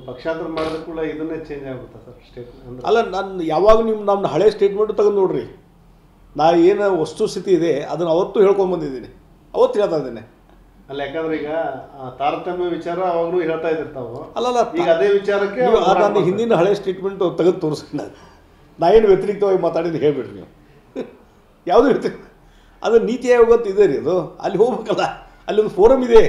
ಪಕ್ಷಾಂತರ ಮಾಡಿದ ಕೂಡ ಇದನ್ನೇ ಚೇಂಜ್ ಆಗುತ್ತಾ ಸರ್ ಸ್ಟೇಟ್ ಅಲ್ಲ, ನಾನು ಯಾವಾಗ ನಮ್ಮ ಹಳೆ ಸ್ಟೇಟ್ಮೆಂಟ್ ತೆಗೆದು ನೋಡ್ರಿ. ನಾ ಏನು ವಸ್ತುಸ್ಥಿತಿ ಇದೆ ಅದನ್ನು ಅವತ್ತು ಹೇಳ್ಕೊಂಡು ಬಂದಿದ್ದೀನಿ, ಅವತ್ತು ಹೇಳ್ತಾ ಇದ್ದೇನೆ. ಅಲ್ಲ, ಯಾಕಂದ್ರೆ ಈಗ ತಾರತಮ್ಯ ವಿಚಾರ ಅವಾಗಲೂ ಹೇಳ್ತಾ ಇದ್ದಿರ್ತಾವು. ಅಲ್ಲಲ್ಲ, ಈಗ ಅದೇ ವಿಚಾರಕ್ಕೆ ನಾನು ಹಿಂದಿನ ಹಳೆ ಸ್ಟೇಟ್ಮೆಂಟ್ ತೆಗೆದು ತೋರಿಸಿ. ನಾ ಏನು ವ್ಯತಿರಿಕ್ತವಾಗಿ ಮಾತಾಡಿದ್ದು ಹೇಳ್ಬಿಡ್ರಿ ನೀವು. ಯಾವುದು ವ್ಯತಿರಿಕ್ತ, ಅದು ನೀತಿ ಆಯೋಗ ಅಂತ ಇದೆ ರೀ. ಅದು ಅಲ್ಲಿ ಹೋಗ್ಬೇಕಲ್ಲ, ಅಲ್ಲೊಂದು ಫೋರಮ್ ಇದೆ.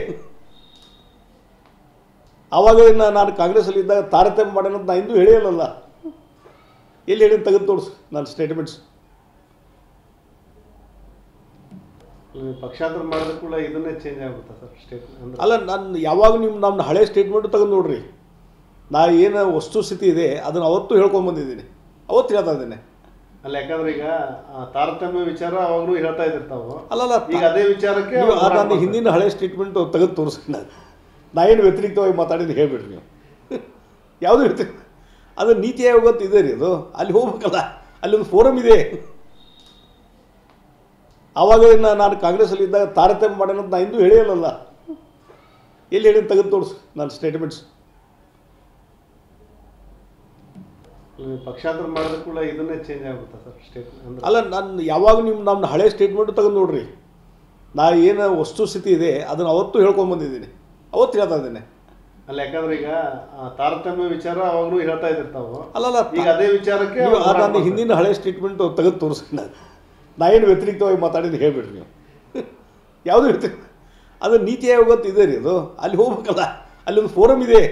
ಆವಾಗ ನಾನು ಕಾಂಗ್ರೆಸ್ಸಲ್ಲಿ ಇದ್ದಾಗ ತಾರತಮ್ಯ ಮಾಡೋಣ ಅಂತ ನಾ ಇಂದು ಹೇಳಿಯಲ್ಲ. ಎಲ್ಲಿ ಹೇಳಿ ತೆಗೆದು ತೋರಿಸು ನಾನು ಸ್ಟೇಟ್ಮೆಂಟ್ಸ್. ಪಕ್ಷಾಂತರ ಮಾಡಿದ ಕೂಡ ಇದನ್ನೇ ಚೇಂಜ್ ಆಗುತ್ತಾ ಸರ್ ಸ್ಟೇಟ್ ಅಲ್ಲ, ನಾನು ಯಾವಾಗ ನಮ್ಮ ಹಳೆ ಸ್ಟೇಟ್ಮೆಂಟ್ ತೆಗೆದು ನೋಡ್ರಿ. ನಾ ಏನು ವಸ್ತುಸ್ಥಿತಿ ಇದೆ ಅದನ್ನು ಅವತ್ತು ಹೇಳ್ಕೊಂಡು ಬಂದಿದ್ದೀನಿ, ಅವತ್ತು ಹೇಳ್ತಾ ಇದ್ದೇನೆ. ಅಲ್ಲ, ಯಾಕಂದ್ರೆ ಈಗ ತಾರತಮ್ಯ ವಿಚಾರ ಅವಾಗಲೂ ಹೇಳ್ತಾ ಇದ್ದಿರ್ತಾವು. ಅಲ್ಲಲ್ಲ, ಈಗ ಅದೇ ವಿಚಾರಕ್ಕೆ ನಾನು ಹಿಂದಿನ ಹಳೆ ಸ್ಟೇಟ್ಮೆಂಟ್ ತೆಗೆದು ತೋರಿಸಿ. ನಾ ಏನು ವ್ಯತಿರಿಕ್ತವಾಗಿ ಮಾತಾಡಿದ್ದು ಹೇಳ್ಬಿಡ್ರಿ ನೀವು. ಯಾವುದು ವ್ಯತಿರಿಕ್ತ, ಅದು ನೀತಿ ಆಯೋಗ ಅಂತ ಇದೆ ರೀ. ಅದು ಅಲ್ಲಿ ಹೋಗ್ಬೇಕಲ್ಲ, ಅಲ್ಲೊಂದು ಫೋರಮ್ ಇದೆ. ಆವಾಗ ನಾನು ಕಾಂಗ್ರೆಸ್ಸಲ್ಲಿ ಇದ್ದಾಗ ತಾರತಮ್ಯ ಮಾಡೋಣ ಅಂತ ನಾ ಇಂದು ಹೇಳಿಯಲ್ಲ. ಎಲ್ಲಿ ಹೇಳಿ ತೆಗೆದು ತೋರಿಸು ನಾನು ಸ್ಟೇಟ್ಮೆಂಟ್ಸ್. ಪಕ್ಷಾಂತರ ಮಾಡಿದ ಕೂಡ ಇದನ್ನೇ ಚೇಂಜ್ ಆಗುತ್ತಾ ಸರ್ ಸ್ಟೇಟ್ ಅಲ್ಲ, ನಾನು ಯಾವಾಗ ನಮ್ಮ ಹಳೆ ಸ್ಟೇಟ್ಮೆಂಟ್ ತೆಗೆದು ನೋಡ್ರಿ. ನಾ ಏನು ವಸ್ತುಸ್ಥಿತಿ ಇದೆ ಅದನ್ನು ಅವತ್ತು ಹೇಳ್ಕೊಂಡು ಬಂದಿದ್ದೀನಿ, ಅವತ್ತು ಹೇಳ್ತಾ ಇದ್ದೇನೆ. ಅಲ್ಲ, ಯಾಕಂದ್ರೆ ಈಗ ತಾರತಮ್ಯ ವಿಚಾರ ಅವಾಗಲೂ ಹೇಳ್ತಾ ಇದ್ದಿರ್ತಾವು. ಅಲ್ಲಲ್ಲ, ಈಗ ಅದೇ ವಿಚಾರಕ್ಕೆ ನಾನು ಹಿಂದಿನ ಹಳೆ ಸ್ಟೇಟ್ಮೆಂಟ್ ತೆಗೆದು ತೋರಿಸಿ. ನಾ ಏನು ವ್ಯತಿರಿಕ್ತವಾಗಿ ಮಾತಾಡಿದ್ದು ಹೇಳ್ಬಿಡ್ರಿ ನೀವು. ಯಾವುದು ವ್ಯತಿರಿಕ್ತ, ಅದು ನೀತಿ ಆಯೋಗ ಅಂತ ಇದೆ ರೀ. ಅದು ಅಲ್ಲಿ ಹೋಗ್ಬೇಕಲ್ಲ, ಅಲ್ಲೊಂದು ಫೋರಮ್ ಇದೆ.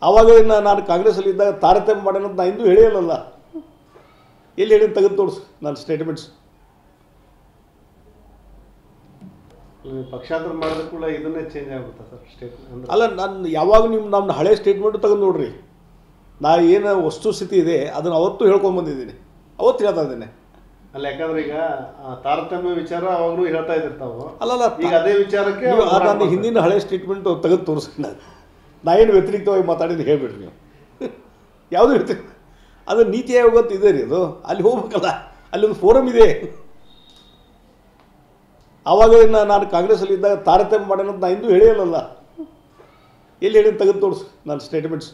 ಆವಾಗ ನಾನು ಕಾಂಗ್ರೆಸ್ಸಲ್ಲಿ ಇದ್ದಾಗ ತಾರತಮ್ಯ ಮಾಡೋಣ ಅಂತ ನಾ ಇಂದು ಹೇಳಿಯಲ್ಲ. ಎಲ್ಲಿ ಹೇಳಿ ತೆಗೆದು ತೋರಿಸು ನಾನು ಸ್ಟೇಟ್ಮೆಂಟ್ಸ್. ಪಕ್ಷಾಂತರ ಮಾಡಿದ ಕೂಡ ಇದನ್ನೇ ಚೇಂಜ್ ಆಗುತ್ತಾ ಸರ್ ಸ್ಟೇಟ್ ಅಲ್ಲ, ನಾನು ಯಾವಾಗ ನಮ್ಮ ಹಳೆ ಸ್ಟೇಟ್ಮೆಂಟ್ ತೆಗೆದು ನೋಡ್ರಿ. ನಾ ಏನು ವಸ್ತುಸ್ಥಿತಿ ಇದೆ ಅದನ್ನು ಅವತ್ತು ಹೇಳ್ಕೊಂಡು ಬಂದಿದ್ದೀನಿ, ಅವತ್ತು ಹೇಳ್ತಾ ಇದ್ದೇನೆ. ಅಲ್ಲ, ಯಾಕಂದ್ರೆ ಈಗ ತಾರತಮ್ಯ ವಿಚಾರ ಅವಾಗಲೂ ಹೇಳ್ತಾ ಇದ್ದಿರ್ತಾವು. ಅಲ್ಲಲ್ಲ, ಈಗ ಅದೇ ವಿಚಾರಕ್ಕೆ ನಾನು ಹಿಂದಿನ ಹಳೆ ಸ್ಟೇಟ್ಮೆಂಟ್ ತೆಗೆದು ತೋರಿಸಿ. ನಾ ಏನು ವ್ಯತಿರಿಕ್ತವಾಗಿ ಮಾತಾಡಿದ್ದು ಹೇಳ್ಬಿಡ್ರಿ ನೀವು. ಯಾವುದು ವ್ಯತಿರಿಕ್ತ, ಅದು ನೀತಿ ಆಯೋಗ ಅಂತ ಇದೆ ರೀ. ಅದು ಅಲ್ಲಿ ಹೋಗ್ಬೇಕಲ್ಲ, ಅಲ್ಲೊಂದು ಫೋರಮ್ ಇದೆ. ಆವಾಗ ನಾನು ಕಾಂಗ್ರೆಸ್ಸಲ್ಲಿ ಇದ್ದಾಗ ತಾರತಮ್ಯ ಮಾಡೋಣ ಅಂತ ನಾ ಇಂದು ಹೇಳಿಯಲ್ಲ. ಎಲ್ಲಿ ಹೇಳಿ ತೆಗೆದು ತೋರಿಸು ನಾನು ಸ್ಟೇಟ್ಮೆಂಟ್ಸ್.